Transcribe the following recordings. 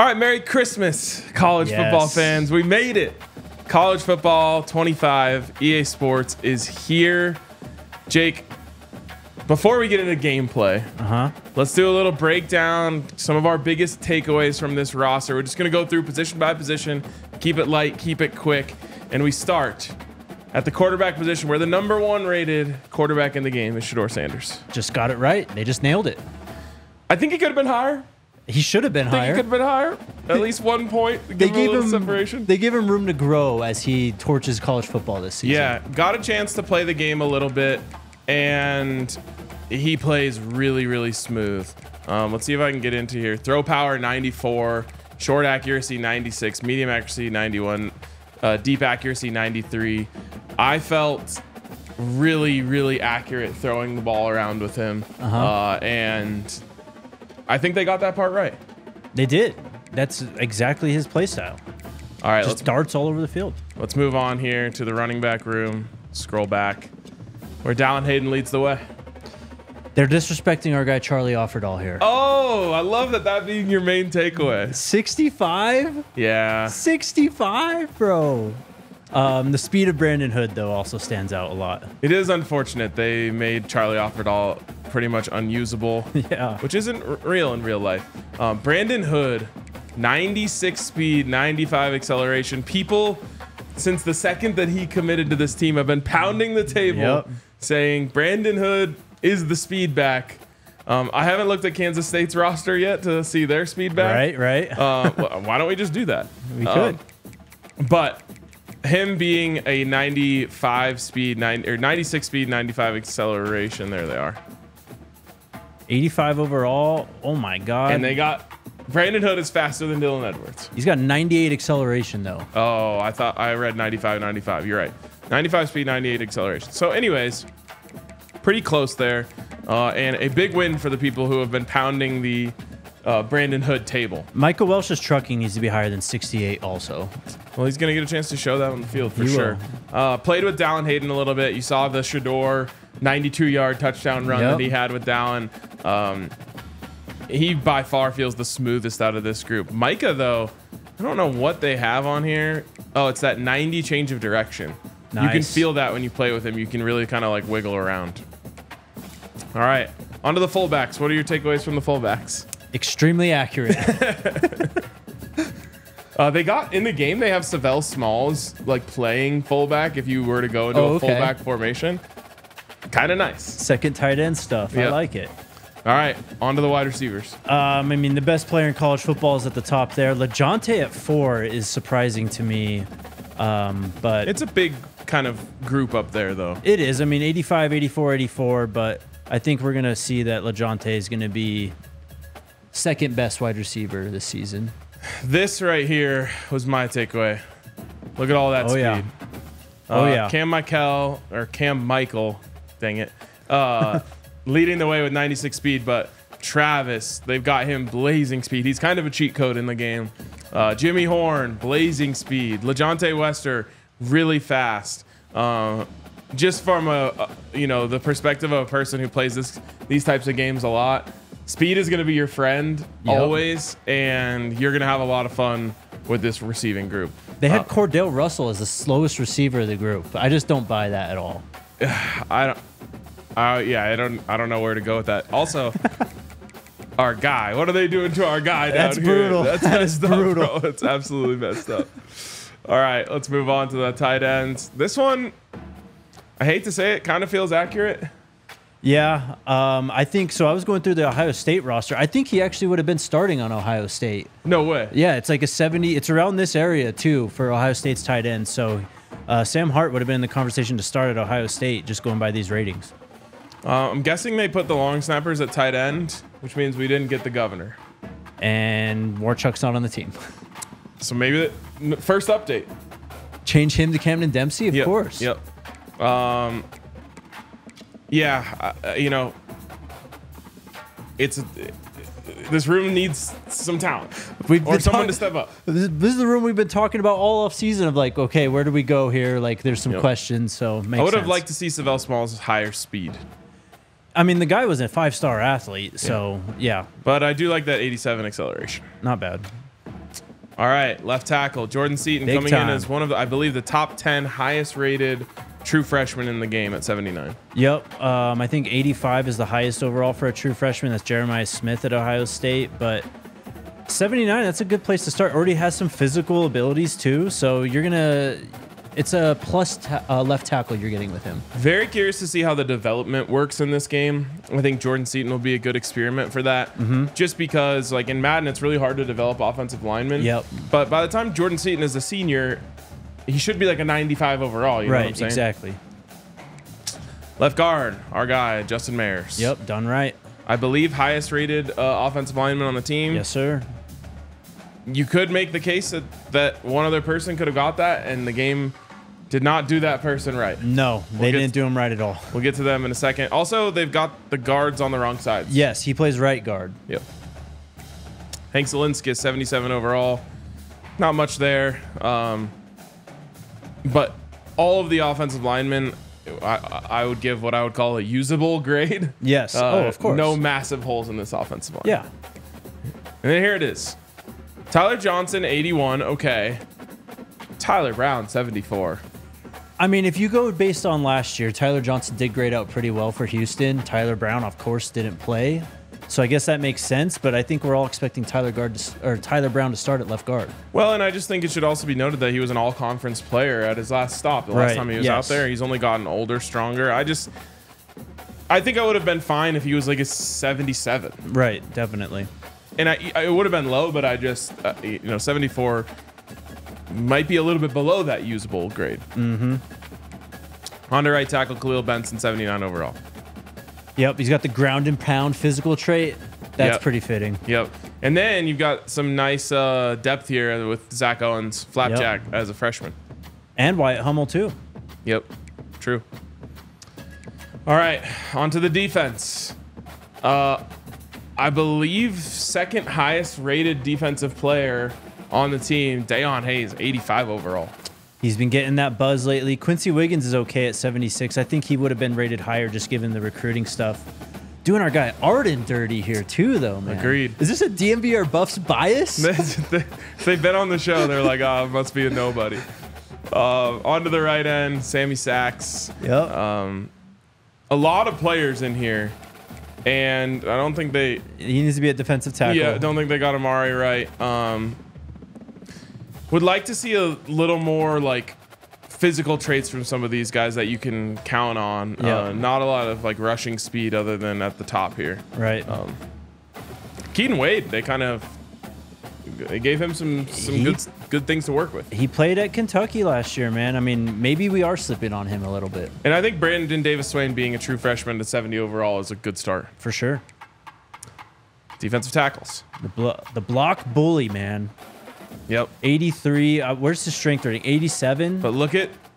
All right, Merry Christmas, college football fans. We made it. College football 25, EA Sports is here. Jake, before we get into gameplay, let's do a little breakdown, some of our biggest takeaways from this roster. We're just going to go through position by position, keep it light, keep it quick, and we start at the quarterback position, where the #1 rated quarterback in the game is Shedeur Sanders. Just got it right. They just nailed it. I think he could have been higher. He should have been higher. He could have been higher. At least 1 point. They gave him separation. They give him room to grow as he torches college football this season. Yeah, got a chance to play the game a little bit, and he plays really, really smooth. Let's see if I can get into here. Throw power 94, short accuracy 96, medium accuracy 91, deep accuracy 93. I felt really, really accurate throwing the ball around with him, and I think they got that part right. They did. That's exactly his play style. All right, just darts all over the field. Let's move on here to the running back room. Scroll back, where Dallin Hayden leads the way. They're disrespecting our guy Charlie Offerdahl here. Oh, I love that being your main takeaway. 65? Yeah. 65, bro. The speed of Brandon Hood, though, also stands out a lot. It is unfortunate they made Charlie Offerdahl pretty much unusable, which isn't real in real life. Brandon Hood, 96 speed, 95 acceleration. People, since the second that he committed to this team, have been pounding the table saying Brandon Hood is the speed back. I haven't looked at Kansas State's roster yet to see their speed back. Right. Why don't we just do that? We could. But him being a 95 speed, or 96 speed, 95 acceleration, there they are. 85 overall. Oh my God. And they got Brandon Hood is faster than Dylan Edwards. He's got 98 acceleration though. Oh, I thought I read 95. You're right. 95 speed, 98 acceleration. So anyways, pretty close there. And a big win for the people who have been pounding the Brandon Hood table. Michael Welsh's trucking needs to be higher than 68 also. Well, he's going to get a chance to show that on the field for sure. Played with Dallin Hayden a little bit. You saw the Shedeur 92-yard touchdown run that he had with Dallin. He by far feels the smoothest out of this group. Micah, though, I don't know what they have on here. Oh, it's that 90 change of direction. Nice. You can feel that when you play with him. You can really kind of like wiggle around. All right, on to the fullbacks. What are your takeaways from the fullbacks? Extremely accurate. They got in the game. They have Savell Smalls like playing fullback. If you were to go into a fullback formation, kind of nice. Second tight end stuff. I like it. All right, on to the wide receivers. I mean, the best player in college football is at the top there. LeJounte at 4 is surprising to me, but it's a big kind of group up there, though. It is. I mean, 85, 84, 84, but I think we're gonna see that LeJounte is gonna be second best wide receiver this season. This right here was my takeaway. Look at all that speed. Cam Michael, dang it, leading the way with 96 speed, but Travis, they've got him blazing speed. He's kind of a cheat code in the game. Jimmy Horn, blazing speed. LeJounte Wester, really fast. Just from the perspective of a person who plays these types of games a lot, speed is going to be your friend always, and you're going to have a lot of fun with this receiving group. They had Cordell Russell as the slowest receiver of the group. I just don't buy that at all. I don't know where to go with that. Also, our guy. What are they doing to our guy down here? Brutal. That's messed up, brutal. Bro. It's absolutely messed up. All right, let's move on to the tight ends. This one, I hate to say it, kind of feels accurate. Yeah, I think so. I was going through the Ohio State roster. I think he actually would have been starting on Ohio State. No way. Yeah, it's like a 70. It's around this area, too, for Ohio State's tight end. So Sam Hart would have been in the conversation to start at Ohio State, just going by these ratings. I'm guessing they put the long snappers at tight end, which means we didn't get the governor. And Warchuck's not on the team. So maybe the first update. Change him to Camden Dempsey, of course. Yep. This room needs some talent or someone to step up. This is the room we've been talking about all off season of like, okay, where do we go here? Like, there's some questions. So I would have liked to see Savell Smalls higher speed. I mean, the guy was a 5-star athlete, so yeah. But I do like that 87 acceleration. Not bad. All right, left tackle Jordan Seaton Big coming time. in as one of the, I believe, the top 10 highest rated true freshmen in the game at 79. Yep. I think 85 is the highest overall for a true freshman. That's Jeremiah Smith at Ohio State. But 79, that's a good place to start. Already has some physical abilities too. So you're going to... It's a plus left tackle you're getting with him. Very curious to see how the development works in this game. I think Jordan Seaton will be a good experiment for that. Just because, like in Madden, it's really hard to develop offensive linemen. Yep. But by the time Jordan Seaton is a senior, he should be like a 95 overall. You know what I'm saying? Exactly. Left guard, our guy, Justin Mayers. Yep, done right. I believe highest rated offensive lineman on the team. Yes, sir. You could make the case that one other person could have got that, and the game did not do that person right. No, they didn't do him right at all. We'll get to them in a second. Also, they've got the guards on the wrong sides. Yes, he plays right guard. Yep. Hank Zielinski is 77 overall. Not much there. But all of the offensive linemen, I would give what I would call a usable grade. Yes. Of course. No massive holes in this offensive line. Yeah. And then here it is. Tyler Johnson, 81. Okay. Tyler Brown, 74. I mean, if you go based on last year, Tyler Johnson did grade out pretty well for Houston. Tyler Brown, of course, didn't play. So I guess that makes sense, but I think we're all expecting Tyler Brown to start at left guard. Well, and I just think it should also be noted that he was an all-conference player at his last stop. The last time he was out there, he's only gotten older, stronger. I think I would have been fine if he was like a 77. Right, definitely. And it would have been low, but I just, 74 might be a little bit below that usable grade. On to right tackle, Khalil Benson, 79 overall. Yep, he's got the ground and pound physical trait. That's pretty fitting. Yep. And then you've got some nice depth here with Zach Owens, Flapjack as a freshman. And Wyatt Hummel, too. Yep, true. All right, on to the defense. I believe second highest rated defensive player on the team, Dayon Hayes, 85 overall. He's been getting that buzz lately. Quincy Wiggins is okay at 76. I think he would have been rated higher just given the recruiting stuff. Doing our guy Arden dirty here too, though, man. Agreed. Is this a DNVR Buffs bias? They've been on the show. They're like, oh, it must be a nobody. On to the right end, Sammy Sachs. Yep. A lot of players in here. And I don't think he needs to be at defensive tackle. Yeah, I don't think they got Amari right. Would like to see a little more like physical traits from some of these guys that you can count on. Not a lot of like rushing speed other than at the top here. Right. Keaton Wade, they gave him some good things to work with. He played at Kentucky last year, man. I mean, maybe we are slipping on him a little bit. And I think Brandon Davis-Swain being a true freshman to 70 overall is a good start. For sure. Defensive tackles. The block bully, man. Yep. 83. Where's the strength rating? 87. But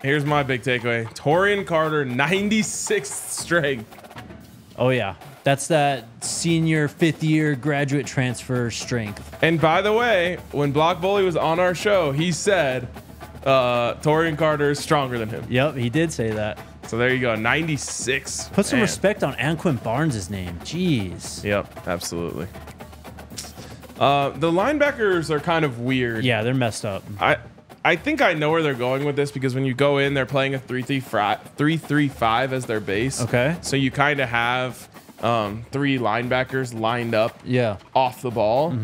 here's my big takeaway. Torian Carter, 96th strength. Oh, yeah. That's that senior 5th year graduate transfer strength. And by the way, when Block Bully was on our show, he said Torian Carter is stronger than him. Yep, he did say that. So there you go, 96. Put some respect on Anquin Barnes' name. Jeez. Yep, absolutely. The linebackers are kind of weird. Yeah, they're messed up. I think I know where they're going with this because when you go in, they're playing a 3-3-5 as their base. Okay. So you kind of have 3 linebackers lined up off the ball.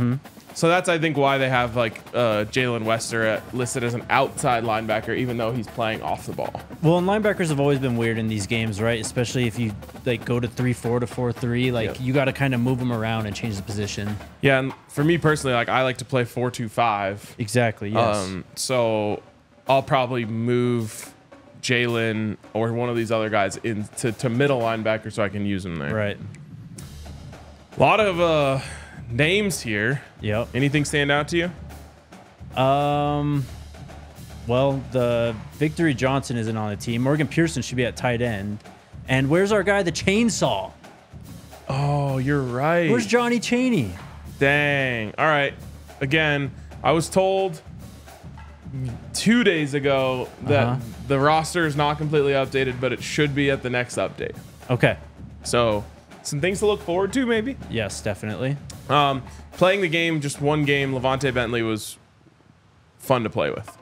So that's, I think, why they have like Jalen Wester listed as an outside linebacker, even though he's playing off the ball. Well, and linebackers have always been weird in these games, right? Especially if you like go to 3-4 to 4-3, like you got to kind of move them around and change the position. Yeah, and for me personally, like I like to play 4-2-5. Exactly. Yes. So I'll probably move Jalen or one of these other guys into middle linebacker so I can use them there. Right. A lot of names here. Yep. Anything stand out to you? Well, the Victory Johnson isn't on the team. Morgan Pearson should be at tight end. And where's our guy, the Chainsaw? Oh, you're right. Where's Johnny Chaney? Dang. All right. Again, I was told 2 days ago that the roster is not completely updated, but it should be at the next update. Okay. So some things to look forward to, maybe? Yes, definitely. Playing the game, just one game, Levante Bentley was fun to play with.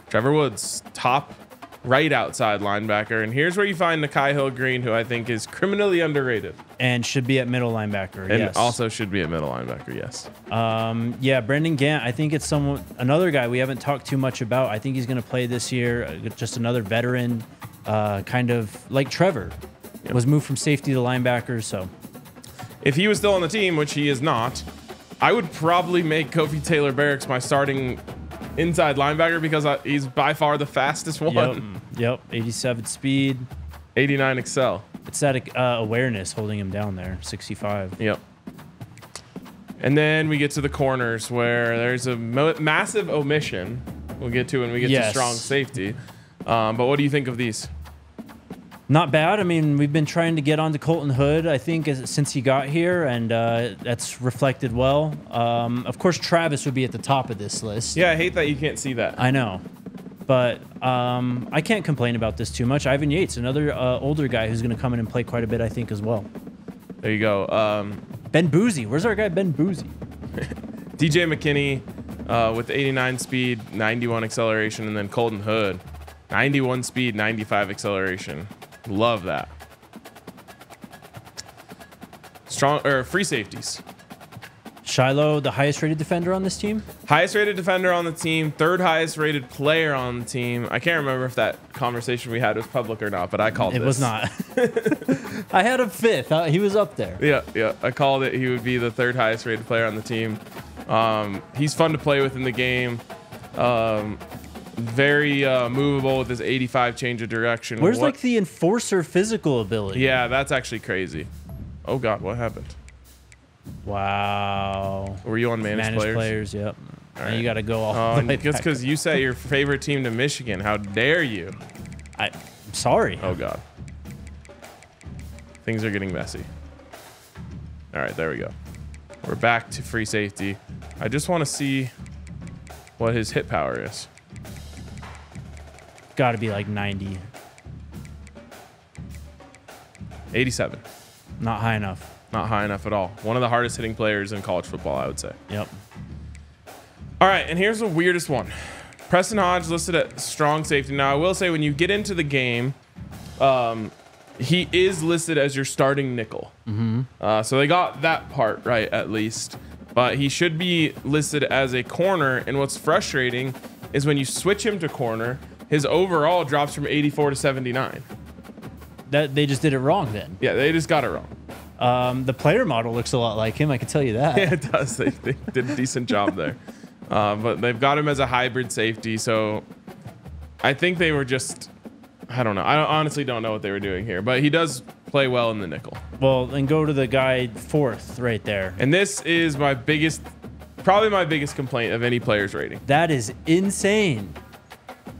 Trevor Woods, top right outside linebacker. And here's where you find Nakai Hill-Green, who I think is criminally underrated. And should be at middle linebacker, And yes. also should be a middle linebacker, yes. Yeah, Brendan Gant, I think it's another guy we haven't talked too much about. I think he's going to play this year. Just another veteran, kind of like Trevor. Yep. Was moved from safety to linebacker, so. If he was still on the team, which he is not, I would probably make Kofi Taylor-Barracks my starting inside linebacker because he's by far the fastest one. Yep. 87 speed. 89 excel. It's that awareness holding him down there. 65. Yep. And then we get to the corners where there's a massive omission. We'll get to when we get to strong safety. But what do you think of these? Not bad. I mean, we've been trying to get onto Colton Hood, I think, since he got here, and that's reflected well. Of course, Travis would be at the top of this list. Yeah, I hate that you can't see that. I know. But I can't complain about this too much. Ivan Yates, another older guy who's going to come in and play quite a bit, I think, as well. There you go. Ben Boozy. Where's our guy, Ben Boozy? DJ McKinney with 89 speed, 91 acceleration, and then Colton Hood, 91 speed, 95 acceleration. Love that. Strong or free safeties. Shiloh, the highest rated defender on this team? Highest rated defender on the team, third highest rated player on the team. I can't remember if that conversation we had was public or not, but I called it. It was not. I had him fifth. He was up there. Yeah. I called it. He would be the third highest rated player on the team. He's fun to play with in the game. Very movable with his 85 change of direction. Where's like the enforcer physical ability? Yeah, that's actually crazy. Oh God, what happened? Wow. Were you on managed players? Yep. All And right. you got to go all the way Just back. because you set your favorite team to Michigan. How dare you? I'm sorry. Oh God. Things are getting messy. All right, there we go. We're back to free safety. I just want to see what his hit power is. Got to be like 90. 87. Not high enough. Not high enough at all. One of the hardest hitting players in college football, I would say. Yep. All right, and here's the weirdest one. Preston Hodge listed at strong safety. Now, I will say when you get into the game, he is listed as your starting nickel. So they got that part right, at least. But he should be listed as a corner. And what's frustrating is when you switch him to corner, his overall drops from 84 to 79. They just did it wrong then. Yeah, they just got it wrong. The player model looks a lot like him. I can tell you that. Yeah, it does. They did a decent job there. But they've got him as a hybrid safety. So I think they were just, I don't know. I honestly don't know what they were doing here. But he does play well in the nickel. Well, then go to the guy fourth right there. And this is probably my biggest complaint of any player's rating. That is insane.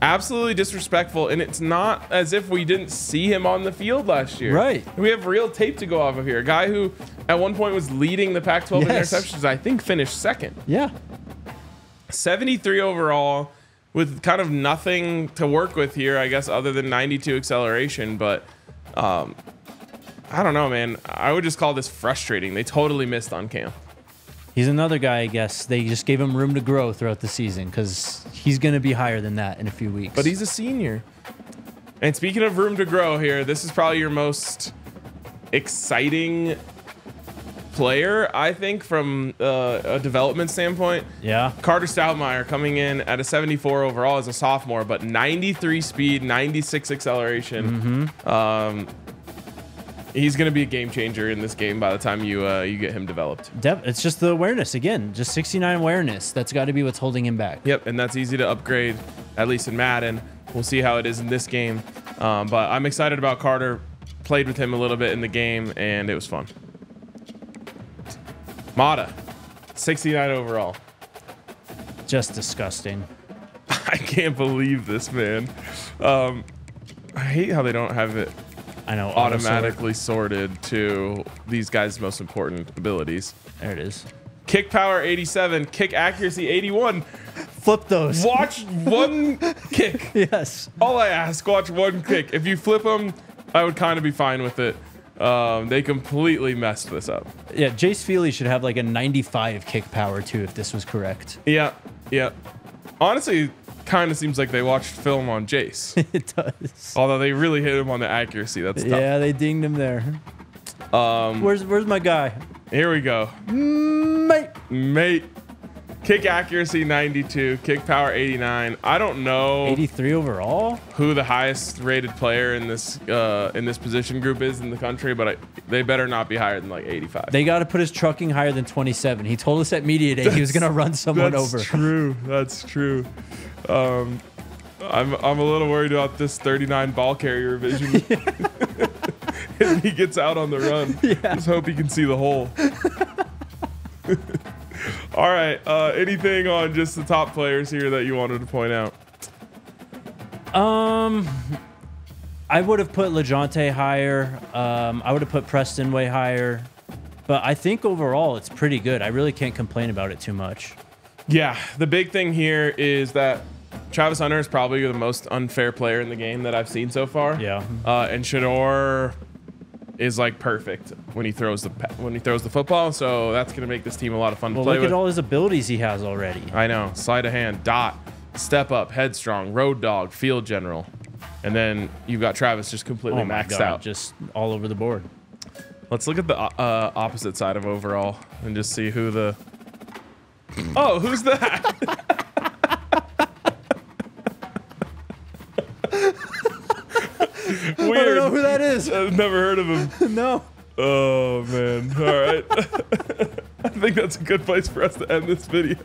Absolutely disrespectful, and it's not as if we didn't see him on the field last year. Right. We have real tape to go off of here. A guy who at one point was leading the Pac-12 in Yes. interceptions, I think finished second. Yeah. 73 overall with kind of nothing to work with here, I guess, other than 92 acceleration. But I don't know, man. I would just call this frustrating. They totally missed on camp. He's another guy, I guess. They just gave him room to grow throughout the season because he's going to be higher than that in a few weeks. But he's a senior. And speaking of room to grow here, this is probably your most exciting player, I think, from a development standpoint. Yeah. Carter Stoudemire coming in at a 74 overall as a sophomore, but 93 speed, 96 acceleration. He's going to be a game changer in this game by the time you get him developed. It's just the awareness again. Just 69 awareness. That's got to be what's holding him back. Yep, and that's easy to upgrade, at least in Madden. We'll see how it is in this game. But I'm excited about Carter. Played with him a little bit in the game, and it was fun. Mata, 69 overall. Just disgusting. I can't believe this, man. I hate how they don't have it I know. automatically sorted to these guys' most important abilities. There it is. Kick power 87, kick accuracy 81. Flip those. Watch one kick. Yes. All I ask, watch one kick. If you flip them, I would kind of be fine with it. They completely messed this up. Yeah, Jace Feely should have like a 95 kick power too if this was correct. Yeah, yeah. Honestly, kind of seems like they watched film on Jace. It does. Although they really hit him on the accuracy. That's tough. Yeah, they dinged him there. Where's my guy? Here we go. Mate. Kick accuracy 92, kick power 89. I don't know 83 overall. who the highest rated player in this position group is in the country, but they better not be higher than like 85. They got to put his trucking higher than 27. He told us at media day he was gonna run someone over. That's true. That's true. I'm a little worried about this 39 ball carrier vision. If he gets out on the run, just hope he can see the hole. All right. Anything on just the top players here that you wanted to point out? I would have put LeJontay higher. I would have put Preston way higher. But I think overall it's pretty good. I really can't complain about it too much. Yeah. The big thing here is that Travis Hunter is probably the most unfair player in the game that I've seen so far. Yeah. And Shador is like perfect when he throws the football, so that's gonna make this team a lot of fun to play with. Look at all his abilities he has already. I know. Sleight of hand, dot, step up, headstrong, road dog, field general, and then you've got Travis just completely maxed out, just all over the board. Let's look at the opposite side of overall and just see who the. Oh, who's that? Weird. I don't know who that is. I've never heard of him. No. Oh, man. All right. I think that's a good place for us to end this video.